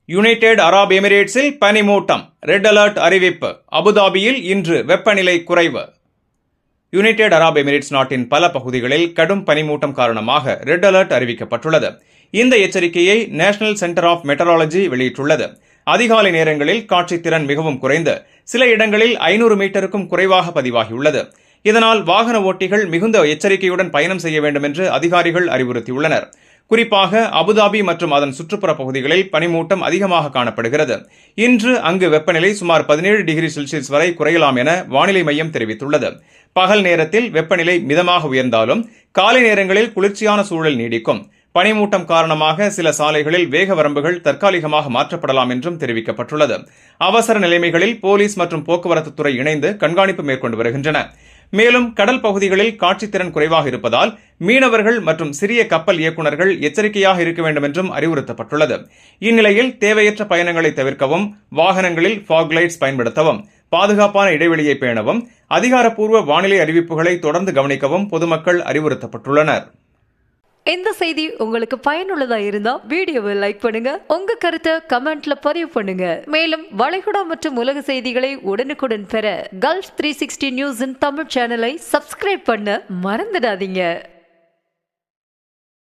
United அரபு எமிரேட்ஸில் பனிமூட்டம், red alert அறிவிப்பு. அபுதாபியில் இன்று வெப்பநிலை குறைவு. யுனைடெட் அரபு எமிரேட்ஸ் நாட்டின் பல பகுதிகளில் கடும் பனிமூட்டம் காரணமாக ரெட் அலர்ட் அறிவிக்கப்பட்டுள்ளது. இந்த எச்சரிக்கையை நேஷனல் சென்டர் ஆஃப் மெட்டராலஜி வெளியிட்டுள்ளது. அதிகாலை நேரங்களில் காட்சித்திறன் மிகவும் குறைந்து சில இடங்களில் 500 மீட்டருக்கும் குறைவாக பதிவாகியுள்ளது. இதனால் வாகன ஓட்டிகள் மிகுந்த எச்சரிக்கையுடன் பயணம் செய்ய வேண்டும் என்று அதிகாரிகள் அறிவுறுத்தியுள்ளனர். குறிப்பாக அபுதாபி மற்றும் அதன் சுற்றுப்புற பகுதிகளில் பனிமூட்டம் அதிகமாக காணப்படுகிறது. இன்று அங்கு வெப்பநிலை சுமார் 17 டிகிரி செல்சியஸ் வரை குறையலாம் என வானிலை மையம் தெரிவித்துள்ளது. பகல் நேரத்தில் வெப்பநிலை மிதமாக உயர்ந்தாலும் காலை நேரங்களில் குளிர்ச்சியான சூழல் நீடிக்கும். பனிமூட்டம் காரணமாக சில சாலைகளில் வேக வரம்புகள் தற்காலிகமாக மாற்றப்படலாம் என்றும் தெரிவிக்கப்பட்டுள்ளது. அவசர நிலைமைகளில் போலீஸ் மற்றும் போக்குவரத்து துறை இணைந்து கண்காணிப்பு மேற்கொண்டு வருகின்றன. மேலும் கடல் பகுதிகளில் காட்சித்திறன் குறைவாக இருப்பதால் மீனவர்கள் மற்றும் சிறிய கப்பல் இயக்குநர்கள் எச்சரிக்கையாக இருக்க வேண்டும் என்றும் அறிவுறுத்தப்பட்டுள்ளது. இந்நிலையில் தேவையற்ற பயணங்களை தவிர்க்கவும், வாகனங்களில் ஃபாக் லைட்ஸ் பயன்படுத்தவும், பாதுகாப்பான இடைவெளியை பேணவும், அதிகாரப்பூர்வ வானிலை அறிவிப்புகளை தொடர்ந்து கவனிக்கவும் பொதுமக்கள் அறிவுறுத்தப்பட்டுள்ளனர். இந்த செய்தி உங்களுக்கு பயனுள்ளதா இருந்தா வீடியோவை லைக் பண்ணுங்க, உங்க கருத்தை கமெண்ட்ல பதிவு பண்ணுங்க. மேலும் வளைகுடா மற்றும் உலக செய்திகளை உடனுக்குடன் பெற கல்ஃப் 360 நியூஸின் தமிழ் சேனலை சப்ஸ்கிரைப் பண்ண மறந்துடாதீங்க.